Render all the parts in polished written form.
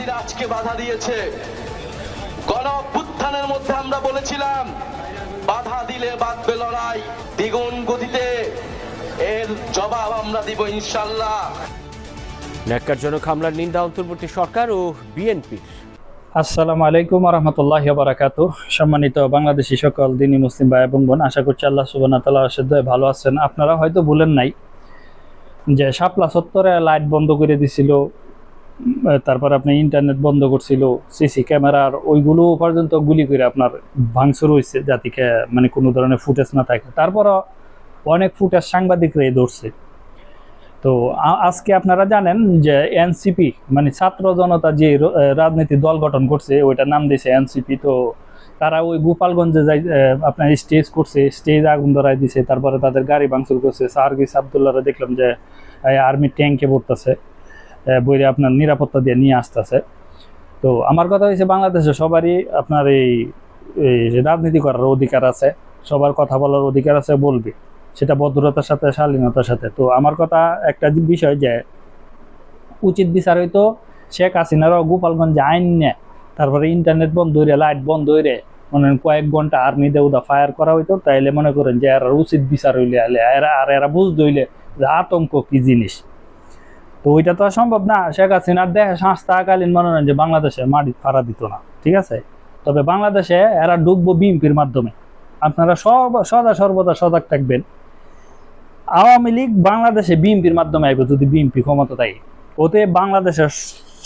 ফ্যাসিবাদীরা আজকে বাধা দিয়েছে। গণ অভ্যুত্থানের মধ্যে আমরা বলেছিলাম বাধা দিলে বাঁধবে লড়াই, দ্বিগুণ গতিতে এর জবাব আমরা দিব ইনশাল্লাহ। ন্যাক্কারজনক হামলার নিন্দা অন্তর্বর্তী সরকার ও বিএনপির। আসসালামু আলাইকুম ওয়া রাহমাতুল্লাহি ওয়া বারাকাতুহু। সম্মানিত বাংলাদেশি সকল দিনী মুসলিম ভাই এবং বোন, আশা করছি আল্লাহ সুবহানাহু ওয়া তাআলার আশীর্বাদে ভালো আছেন। আপনারা হয়তো ভুলেন নাই যে শাপলা চত্বরে লাইট বন্ধ করে দিছিল, তারপর আপনি ইন্টারনেট বন্ধ করছিল, সিসি ক্যামেরার ওইগুলো পর্যন্ত গুলি করে আপনার ভাঙচুর হয়েছে, জাতিকে মানে কোনো ধরনের ফুটেজ না থাকে। তারপরও অনেক ফুটেজ সাংবাদিকরাই ধরছে। তো আজকে আপনারা জানেন যে এনসিপি মানে ছাত্র জনতা যে রাজনীতি দল গঠন করছে, ওইটার নাম দিয়েছে এনসিপি। তো তারা ওই গোপালগঞ্জে যাই আপনার স্টেজ করছে, স্টেজ আগুন ধরাই দিছে, তারপরে তাদের গাড়ি ভাঙচুর করছে। সার্গিস আবদুল্লাহরা দেখলাম যে আর্মি ট্যাঙ্কে পড়তেছে, বইরে আপনার নিরাপত্তা দিয়ে নিয়ে আসতেছে। তো আমার কথা হয়েছে, বাংলাদেশে সবারই আপনার এই রাজনীতি করার অধিকার আছে, সবার কথা বলার অধিকার আছে, বলবে, সেটা ভদ্রতার সাথে, শালীনতার সাথে। তো আমার কথা একটা বিষয় যে উচিত বিচার হইতো শেখ হাসিনারও গোপালগঞ্জে আইন নেয়, তারপরে ইন্টারনেট বন্ধ হইরে, লাইট বন্ধ হইরে, মনে কয়েক ঘন্টা আর্মি দেউদা ফায়ার করা হইতো, তাইলে মনে করেন যে এরা উচিত বিচার হইলে এরা বুঝতে হইলে যে আতঙ্ক কি জিনিস। তো ওইটা তো আর সম্ভব না। শেখ হাসিনার দেহে শ্বাস থাকাকালীন মনে হয় যে বাংলাদেশে মাটি ফাড়া দিত না, ঠিক আছে। তবে বাংলাদেশে এরা ঢুকবো বিএনপির মাধ্যমে। আপনারা সদা সর্বদা সজাগ থাকবেন। আওয়ামী লীগ বাংলাদেশে বিএনপির মাধ্যমে আইবে, যদি বিএনপি ক্ষমতা দেয়। ওতে বাংলাদেশের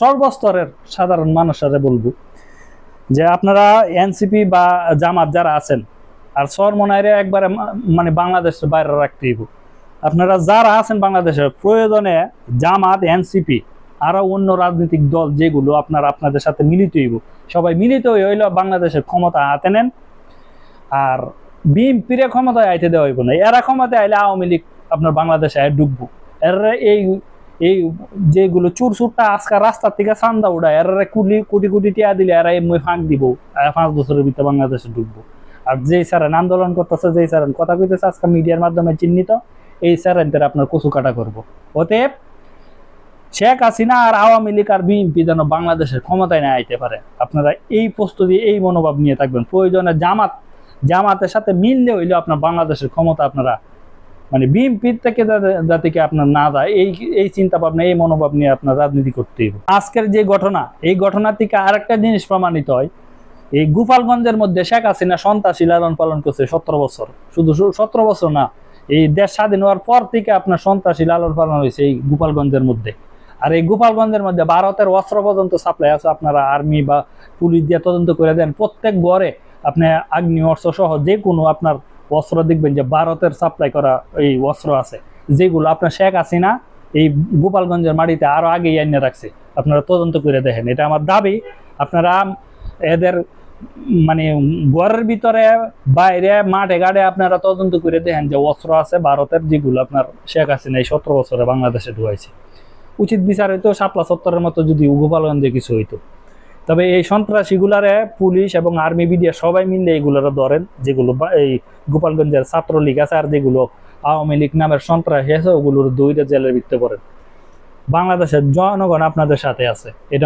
সর্বস্তরের সাধারণ মানুষরা বলবো যে আপনারা এনসিপি বা জামাত যারা আছেন, আর চরমনাইরে একবারে মানে বাংলাদেশের বাইরে রাখতে হইব। আপনারা যারা আছেন বাংলাদেশের, প্রয়োজনে জামাত, এনসিপি আরো অন্য রাজনৈতিক দল যেগুলো আপনাদের সাথে মিলিত হইব, সবাই মিলিত হইল বাংলাদেশের ক্ষমতা হাতে নেন। আর বিএনপির ক্ষমতায় আইতে দেওয়া হইব না। এরা ক্ষমতায় আইলে আওয়ামী লীগ আপনার বাংলাদেশে ঢুকবো। এরা এই যেগুলো চুরচুরটা আজকাল রাস্তার থেকে চান্দা উড়ায়, এরা কোটি কোটি টিয়া দিলে এরা এমনি ফাঁক দিব, 5 বছরের ভিতরে বাংলাদেশে ঢুকবো। আর যেই স্যারেন আন্দোলন করতেছে, যেই স্যারেন কথা কইতেছে আজকে মিডিয়ার মাধ্যমে চিহ্নিত, এই স্যারেনদের আপনার কচু কাটা করবো। অতএব শেখ হাসিনা আর আওয়ামী লীগ আর বিএনপি যেন বাংলাদেশের ক্ষমতায় না আইতে পারে, আপনারা এই প্রস্তুতি, এই মনোভাব নিয়ে থাকবেন। প্রয়োজনে জামাতের সাথে মিললে হইলে আপনার বাংলাদেশের ক্ষমতা আপনারা মানে বিএনপির থেকে জাতিকে আপনার না যায়, এই চিন্তা ভাবনা, এই মনোভাব নিয়ে আপনার রাজনীতি করতে হবে। আজকের যে ঘটনা, এই ঘটনা থেকে আরেকটা জিনিস প্রমাণিত হয়। এই গোপালগঞ্জের মধ্যে শেখ হাসিনা সন্ত্রাসী লালন পালন করছে 17 বছর। শুধু 17 বছর না, এই দেশ স্বাধীন হওয়ার পর থেকে আপনার সন্ত্রাসী লালন পালন হয়েছে এই গোপালগঞ্জের মধ্যে। আর এই গোপালগঞ্জের মধ্যে ভারতের অস্ত্র পর্যন্ত সাপ্লাই আছে। আপনারা আর্মি বা পুলিশ দিয়ে তদন্ত করে দেন, প্রত্যেক ঘরে আপনি আগ্নি অস্ত্র সহ যে কোনো আপনার অস্ত্র দেখবেন যে ভারতের সাপ্লাই করা এই অস্ত্র আছে, যেগুলো আপনার শেখ হাসিনা এই গোপালগঞ্জের মাটিতে আরো আগে এনে রাখছে। আপনারা তদন্ত করে দেখেন, এটা আমার দাবি। আপনারা এদের মানে ঘরের ভিতরে, বাইরে, মাঠে ঘাটে আপনারা তদন্ত করে দেখেন যে অস্ত্র আছে ভারতের, যেগুলো আপনার শেখ হাসিনা এই 17 বছরে বাংলাদেশে ঢুকাইছে। উচিত বিচার হইতো শাপলা চত্বরের মতো যদি গোপালগঞ্জে কিছু হইতো। তবে এই সন্ত্রাসীগুলারে পুলিশ এবং আর্মি বিডিআর সবাই মিলে এইগুলোরা ধরেন, যেগুলো এই গোপালগঞ্জের ছাত্রলীগ আছে আর যেগুলো আওয়ামী লীগ নামের সন্ত্রাসী আছে, ওগুলোর 2টা জেলের ভিতরে পড়েন। বাংলাদেশের জনগণ আপনাদের সাথে আছে, এটা